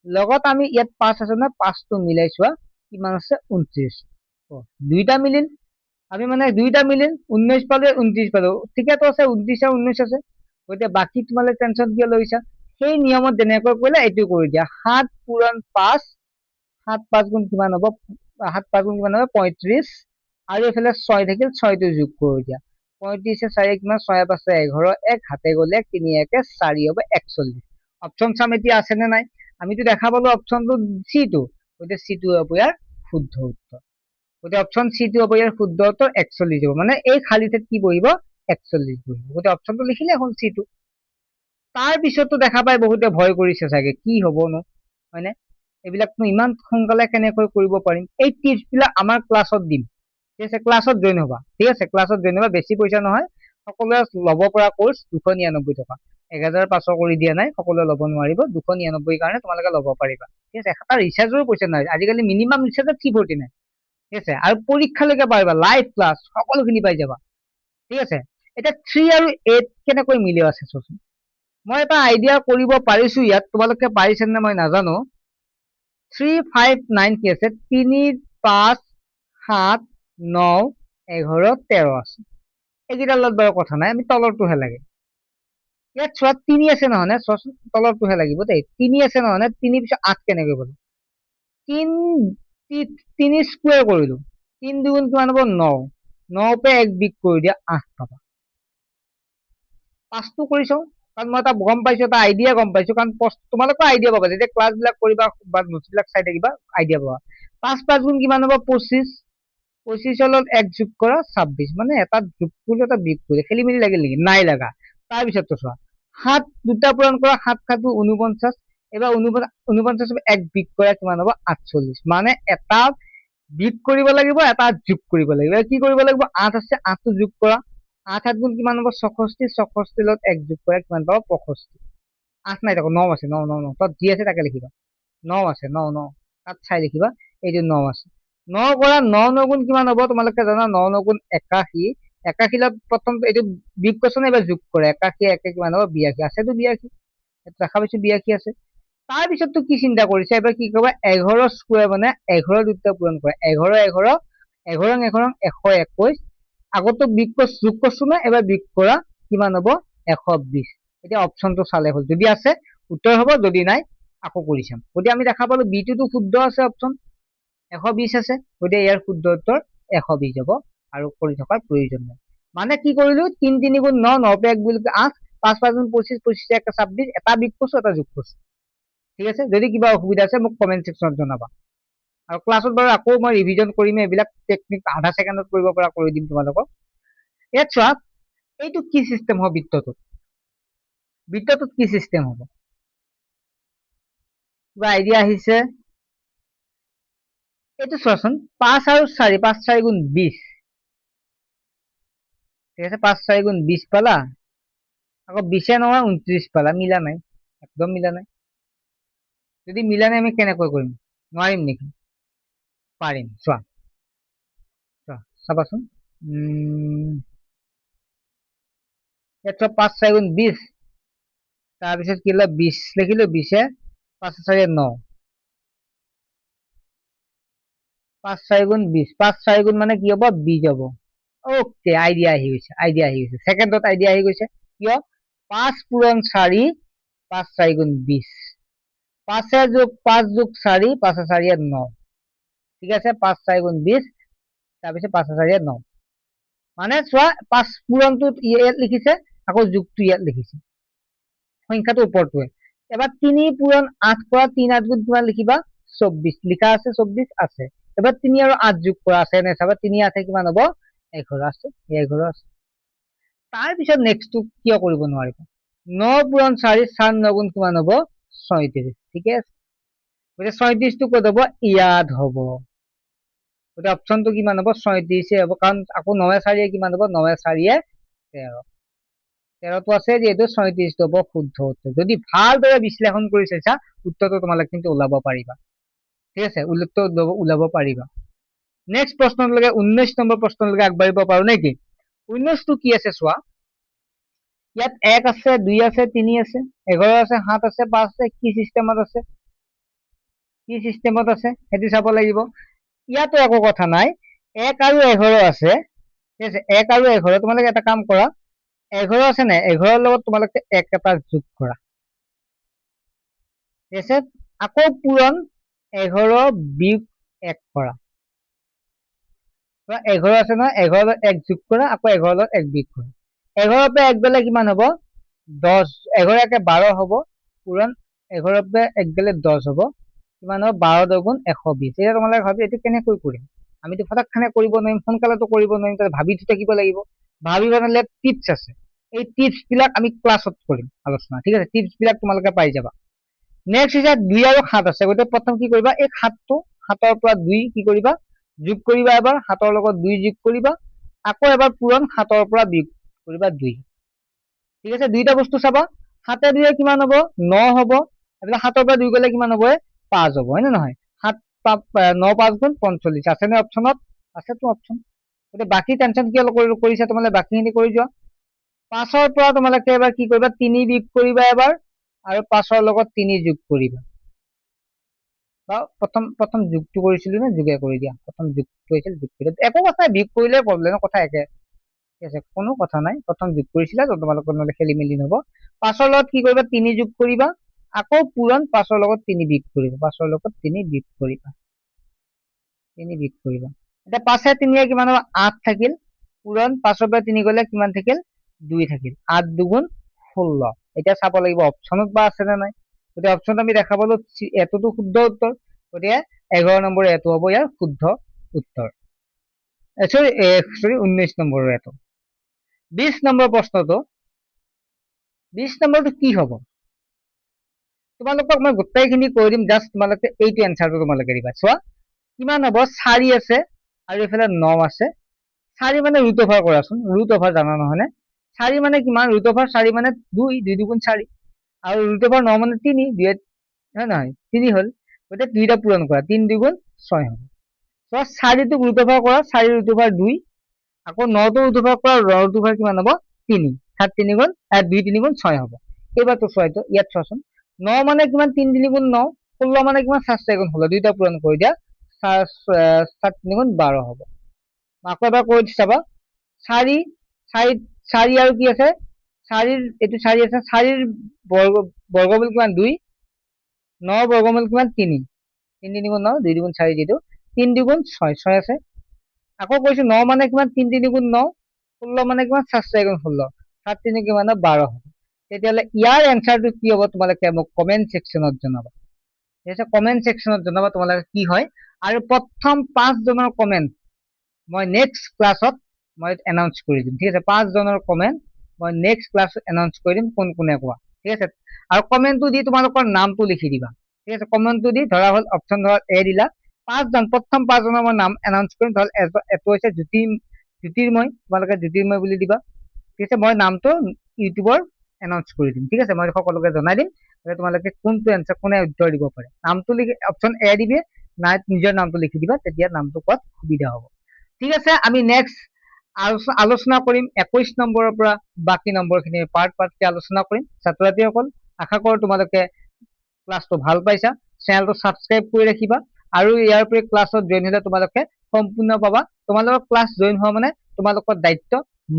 লগত আমি ইয়াত 5 আছে না 5টো মিলাই চোৱা কিমান আছে 29 দুইটা মিলিল আমি মানে দুইটা মিলিল 19 পালো 29 পালো ঠিকেতো আছে 29 আৰু 19 আছে গতিকে বাকি তোমালোকে টেনচন কিয় লৈছা সেই নিয়মত যেনেকৈ কৰিলে এইটো কৰি দিয়া 7 পূৰণ 5 7 5 গুণ কিমান হ'ব 7 5 গুণ কিমান হ'ব 35 আৰু এফালে 6 থাকিল 6টো যোগ কৰি দিয়া 35 4 কিমান 6 5 11 1 হাতে গলে 3 1 4 হ'ব 41 অপচন চাম এতিয়া আছে নে নাই আমিতো দেখা পালো অপচনটো সিটো গতিকে সিটো হ'ব ইয়াৰ শুদ্ধ উত্তৰ গতিকে অপচন সিটো হ'ব ইয়াৰ শুদ্ধ উত্তৰ 41 হ'ব মানে এই খালি ঠাইত কি বহিব 41 বহিব গতিকে অপচনটো লিখিলে হ'ল সিটো তাৰ পিছতো দেখা পাই বহুতে ভয় কৰিছে চাগে কি হ'বনো হয়নে এইবিলাকনো ইমান সোনকালে কেনেকৈ কৰিব পাৰিম এই টিপছ বিলাক আমাৰ ক্লাছত দিম ঠিক আছে ক্লাছত জইন হবা ঠিক আছে ক্লাছত জইন হবা বেছি পইচা নহয় সকলোৱে ল'ব পৰা কোৰ্স 299 টকা 1500 কৰি দিয়া নাই সকলোৱে ল'ব নোৱাৰিব 299 কাৰণে তোমালোকে ল'ব পাৰিবা ঠিক আছে এটা ৰিচাৰ্জৰো পইচা নাই আজিকালি মিনিমাম ৰিচাৰ্জ 349 ঠিক আছে আৰু পৰীক্ষালৈকে পাৰিবা লাইভ ক্লাছ সকলোখিনি পাই যাবা ঠিক আছে এটা 3 আৰু 8 কেনেকৈ মিলি আছে চোৱাচোন মই এটা আইডিয়া কৰিব পাৰিছো ইয়াত তোমালোকে পাৰিছে নে মই নাজানো 3 5 9 কি আছে 3 5 7 9 11 13 আছে এইকেইটাৰ লগত বাৰু কথা নাই আমি তলৰটোহে লাগে ইয়াত চোৱা 3 আছে নহয় নে চোৱাচোন তলৰটোহে লাগিব দেই 3 আছে নহয় নে 3 পিছত 8 কেনেকৈ পালো 3 স্কুৱেৰ কৰিলো 3 দুগুণ কিমান হ'ব 9 9 পে 1 বিগ কৰি দিয়া 8 পাবা 5টো কৰি চাও কাৰণ মই এটা গম পাইছো এটা আইডিয়া গম পাইছো কাৰণ তোমালোকৰ আইডিয়া পাবা যেতিয়া ক্লাছ বিলাক কৰিবা বা নোটছ বিলাক চাই থাকিবা আইডিয়া পাবা 5 5 গুণ কিমান হ'ব 25 25 লগত 1 যোগ কৰা 26 মানে এটা যোগ কৰিলে এটা বিগ কৰিলে খেলি মেলি লাগিল নেকি নাই লাগা তাৰপিছত তো চোৱা 7 দুটা পূৰণ কৰা 7 7 49 এবাৰ 49 1 বিগ কৰা কিমান হ'ব 48 মানে এটা বিগ কৰিব লাগিব এটা যোগ কৰিব লাগিব কি কৰিব লাগিব 8 আছে 8টো যোগ কৰা 8 7 গুণ কিমান হ'ব 64 64 লগত 1 যোগ কৰা কিমান পাব 65 8 নাই দেখো 9 আছে 9 9 9 তাত যি আছে তাকে লিখিবা 9 আছে 9 9 তাত চাই লিখিবা এইটো 9 আছে 9 কৰা 9 9 গুণ কিমান হ'ব তোমালোকে জানা 9 9 গুণ 81 81 লগত প্ৰথম এইটো বিগ কোৱেশ্চন এবাৰ যোগ কৰে 81 1 কিমান হ'ব 82 আছেতো 82 দেখা পাইছো 82 আছে তাৰ পিছততো কি চিন্তা কৰিছে এবাৰ কি কৰিবা 11 স্কুৱেৰ মানে 11 দুটা পূৰণ কৰা 11 11 11 11 121 আগতো বিগ কোৱেশ্চন যোগ কোৱেশ্চন এবাৰ বিগ কৰা কিমান হ'ব 120 এতিয়া অপচনটো চালে হ'ল যদি আছে উত্তৰ হ'ব যদি নাই আকৌ কৰি চাম গতিকে আমি দেখা পালো বি টো শুদ্ধ আছে অপচন 120 আছে গতিকে ইয়াৰ শুদ্ধ উত্তৰ 120 হ'ব আৰু কৰি থকাৰ প্ৰয়োজন নাই মানে কি কৰিলো 3 3 গুণ 9 9 পে 1 বুলি 8 5 5 গুণ 25 25 1 26 এটা বিগ কৰিছো এটা যোগ কৰিছো ঠিক আছে যদি কিবা অসুবিধা আছে মোক কমেন্ট সেকশনত জনাবা আৰু ক্লাছত বাৰু আকৌ মই ৰিভিজন কৰিম এইবিলাক টেকনিক আধা ছেকেণ্ডত কৰিব পৰা কৰি দিম তোমালোকক ইয়াত চোৱা এইটো কি সিস্টেম হ'ব বৃত্তটোত কি সিস্টেম হ'ব কিবা আইডিয়া আহিছে এইটো চোৱাচোন 5 আৰু 4 5 4 গুণ 20 ঠিক আছে 5 4 গুণ 20 পালা আকৌ 20 নহয় 29 পালা মিলা নাই একদম মিলা নাই যদি মিলা নাই আমি কেনেকৈ কৰিম নোৱাৰিম নেকি পাৰিম চোৱা চাবাচোন ইয়াত 5 4 গুণ 20 তাৰপিছত কি হল 20 লিখিলো 20 5 4 9 5 4 গুণ 20 5 4 গুণ মানে কি হ'ব 20 হ'ব ওকে আইডিয়া আহি গৈছে সেকেন্ডত আইডিয়া আহি গৈছে কিয় 5 পূৰণ 4 5 4 গুণ 20 5 যোগ 5 যোগ 4 5 4 9 ঠিক আছে 5 4 গুণ 20 তাৰপিছত 5 4 9 মানে চোৱা 5 পূৰণটো ইয়াত লিখিছে আকৌ যোগটো ইয়াত লিখিছে সংখ্যাটো ওপৰটোৱে এবাৰ 3 পূৰণ 8 কৰা 3 8 গুণ কিমান লিখিবা 24 লিখা আছে 24 আছে এবাৰ 3 আৰু 8 যোগ কৰা আছে নে চাবা 3 8 কিমান হ'ব 11 আছে 11 আছে তাৰ পিছত নেক্সটটো কিয় কৰিব নোৱাৰিব 9 পূৰণ 4 4 9 গুণ কিমান হ'ব 37 ঠিক আছে গতিকে 37 টো ক'ত হ'ব ইয়াত হ'ব গতিকে অপচনটো কিমান হ'ব 37 হ'ব কাৰণ আকৌ 9 4 কিমান হ'ব 9 4 13 13টো আছে যিহেতু 37টো হ'ব শুদ্ধ উত্তৰ। যদি ভালদৰে বিশ্লেষণ কৰি চাইছা উত্তৰটো তোমালোকে কিন্তু ওলাব পাৰিবা। ঠিক আছে, উত্তৰ ওলাব পাৰিবা। নেক্সট প্ৰশ্নলৈকে 19 নম্বৰ প্ৰশ্নলৈকে আগবাঢ়িব পাৰো নেকি? 19টো কি আছে চোৱা। ইয়াত 1 আছে, 2 আছে, 3 আছে, 11 আছে, 7 আছে, 5 আছে। কি চিষ্টেমত আছে? কি চিষ্টেমত আছে সেইটো চাব লাগিব। ইয়াতো একো কথা নাই, 1 আৰু 11 আছে। ঠিক আছে, 1 আৰু 11 তোমালোকে এটা কাম কৰা, 11 আছে নাই, 11ৰ লগত তোমালোকে 1 এটা যোগ কৰা। ঠিক আছে, আকৌ পূৰণ 11 বিয়োগ 1 কৰা। 11 আছে নহয়, 11 লগত 1 যোগ কৰা, আকৌ 11 লগত 1 বিয়োগ কৰা। 11 পৰা 1 গলে কিমান হব? 10। 11 একে 12 হব, পূৰণ 11 পৰা 1 গলে 10 হব, কিমান হব? 12 দুগুণ 120। এতিয়া তোমালোকে ভাবি এইটো কেনেকৈ কৰিম? আমিতো ফটাকখানে কৰিব নোৱাৰিম, সোনকালেতো কৰিব নোৱাৰিম, তাতে ভাবি থাকিব লাগিব। ভাবি বনালে টিপছ আছে, এই টিপছ বিলাক আমি ক্লাছত কৰিম আলোচনা। ঠিক আছে, টিপছ বিলাক তোমালোকে পাই যাবা। নেক্সট হৈছে 2 আৰু 7 আছে। গতিকে প্ৰথম কি কৰিবা, এই 7টো 7ৰ পৰা 2 কি কৰিবা? যোগ কৰিবা। এবাৰ 7ৰ লগত 2 যোগ কৰিবা, আকৌ এবাৰ পূৰণ 7ৰ পৰা বিয়োগ কৰিবা 2। ঠিক আছে, দুইটা বস্তু চাবা। 7 2 কিমান হব? 9 হব। 7ৰ পৰা 2 গলে কিমান হব? 5 হব, হয় নে নহয়? 7 9 5 গুণ 45 আছে নে অপশ্যনত? আছেতো অপশ্যন। গতিকে বাকী টেনচন কিয় কৰিছা? তোমালোকে বাকীখিনি কৰি যোৱা। 5ৰ পৰা তোমালোকে এবাৰ কি কৰিবা? 3 বিয়োগ কৰিবা এবাৰ, আৰু 5ৰ লগত 3 যোগ কৰিবা। বা প্ৰথম যোগটো কৰিছিলো নে যোগে কৰি দিয়া? প্ৰথম যোগটো হৈছিল, যোগ কৰি দিয়া। একো কথা নাই, বিয়োগ কৰিলে প্ৰব্লেম, কথা একে। ঠিক আছে, কোনো কথা নাই। প্ৰথম যোগ কৰিছিলা তো তোমালোকৰ নহলে খেলি মেলি নহব। 5ৰ লগত কি কৰিবা? 3 যোগ কৰিবা, আকৌ পূৰণ 5ৰ লগত 3 বিয়োগ কৰিবা। 5ৰ লগত 3 বিয়োগ কৰিবা, 3 বিয়োগ কৰিবা। এতিয়া 5 3 কিমান হব? 8 থাকিল, পূৰণ 5ৰ পৰা 3 গলে কিমান থাকিল? 2 থাকিল। 8 দুগুণ 16। এতিয়া চাব লাগিব অপশ্যনত বা আছে নে নাই। গতিকে অপশ্যনত আমি দেখা পালো এটোতো শুদ্ধ উত্তৰ, গতিকে 11 নম্বৰ এটো হব ইয়াৰ শুদ্ধ উত্তৰ। সৰি 19 নম্বৰৰ এটো। 20 নম্বৰ প্ৰশ্নটো, 20 নম্বৰটো কি হব? তোমালোকক মই গোটেইখিনি কৈ দিম, জাষ্ট তোমালোকে এইটো এনচাৰটো তোমালোকে দিবা। চোৱা কিমান হব? 4 আছে আৰু এইফালে 9 আছে। 4 মানে ৰুট অভাৰ কৰাচোন, ৰুট অভাৰ জানা নহয়নে? 4 মানে কিমান? ৰুট অভাৰ 4 মানে 2, 2 দুগুণ 4, আৰু ৰুট অভাৰ 9 মানে 3, 2 হয় নহয়? 3 হল। গতিকে 2টা পূৰণ কৰা, 3 দুগুণ 6 হব। চোৱা 4টোক ৰুট অভাৰ কৰা, 4 ৰুট অভাৰ 2, আকৌ 9টো ৰুট অভাৰ কৰা, ৰুট অভাৰ কিমান হব? 3। 7 3 গুণ 2 3 গুণ 6 হব। এইবাৰতো চোৱা, ইয়াত চোৱাচোন, 9 মানে কিমান? 3 3 গুণ 9, 16 মানে কিমান? 7 4 গুণ 16, 2টা পূৰণ কৰি দিয়া, 7 3 গুণ 12 হব। আকৌ এবাৰ কৰি চাবা, 4 4 আৰু কি আছে? 4 এইটো 4 আছে, 4 বৰ্গমূল কিমান? 2, 9 বৰ্গমূল কিমান? 3, 3 3 গুণ 9, 2 2 গুণ 4, যিটো 3 2 গুণ 6, 6 আছে। আকৌ কৈছো 9 মানে কিমান? 3 3 গুণ 9, 16 মানে কিমান? 7 4 গুণ 16, 7 3 কিমান? 12 হব। তেতিয়াহ'লে ইয়াৰ এনচাৰটো কি হব? তোমালোকে মোক কমেন্ট সেকশনত জনাবা। ঠিক আছে, কমেন্ট সেকশনত জনাবা তোমালোকে কি হয়। আৰু প্ৰথম 5 জনৰ কমেন্ট মই নেক্সট ক্লাছত মই এনাউন্স কৰি দিম। ঠিক আছে, 5 জনৰ কমেন্ট মই নেক্সট ক্লাছত এনাউন্স কৰি দিম, কোন কোনে কোৱা। ঠিক আছে, আৰু কমেন্টটো দি তোমালোকৰ নামটো লিখি দিবা। ঠিক আছে, কমেন্টটো দি ধৰা হল অপশ্যন ধৰা এ দিলা, 5 জন, প্ৰথম 5 জনৰ মই নাম এনাউন্স কৰিম। ধৰ এটো হৈছে জ্যোতিৰ্ময়, তোমালোকে জ্যোতিৰ্ময় বুলি দিবা। ঠিক আছে, মই নামটো ইউটিউবৰ এনাউন্স কৰি দিম। ঠিক আছে, মই সকলোকে জনাই দিম, তোমালোকে কোনটো এনচাৰ কোনে উত্তৰ দিব পাৰে। নামটো লিখি অপশ্যন এ দিবি, নাই নিজৰ নামটো লিখি দিবা, তেতিয়া নামটো কোৱাত সুবিধা হ'ব। ঠিক আছে, আমি নেক্সট আলোচনা কৰিম 21 নম্বৰৰ পৰা বাকী নম্বৰ খিনি পাৰ্টকে আলোচনা কৰিম। ছাত্ৰ ছাত্ৰীসকল, আশা কৰো তোমালোকে ক্লাছটো ভাল পাইছা। চেনেলটো ছাবস্ক্ৰাইব কৰি ৰাখিবা, আৰু ইয়াৰ উপৰি ক্লাছত জইন হলে তোমালোকে সম্পূৰ্ণ পাবা। তোমালোকৰ ক্লাছ জইন হোৱা মানে তোমালোকৰ দায়িত্ব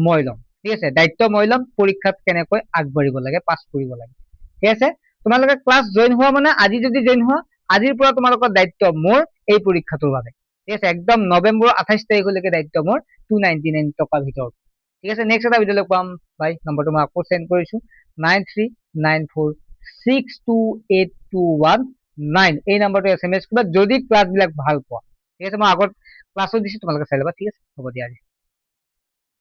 মই ল'ম। ঠিক আছে, দায়িত্ব মই ল'ম পৰীক্ষাত কেনেকৈ আগবাঢ়িব লাগে, পাছ কৰিব লাগে। ঠিক আছে, তোমালোকে ক্লাছ জইন হোৱা মানে আজি যদি জইন হোৱা, আজিৰ পৰা তোমালোকৰ দায়িত্ব মোৰ এই পৰীক্ষাটোৰ বাবে। ঠিক আছে, একদম নৱেম্বৰৰ 28 তাৰিখলৈকে দায়িত্ব মোৰ 299 টকাৰ ভিতৰত। ঠিক আছে, নেক্সট এটা ভিডিঅ'লৈ পাম। বাই। নম্বৰটো মই আকৌ চেণ্ড কৰিছো, 9394628219। এই নম্বৰটো SMS কৰিবা যদি ক্লাছ বিলাক ভাল পোৱা। ঠিক আছে, মই আগত ক্লাছো দিছো, তোমালোকে চাই ল'বা। ঠিক আছে, হ'ব দিয়া আজি।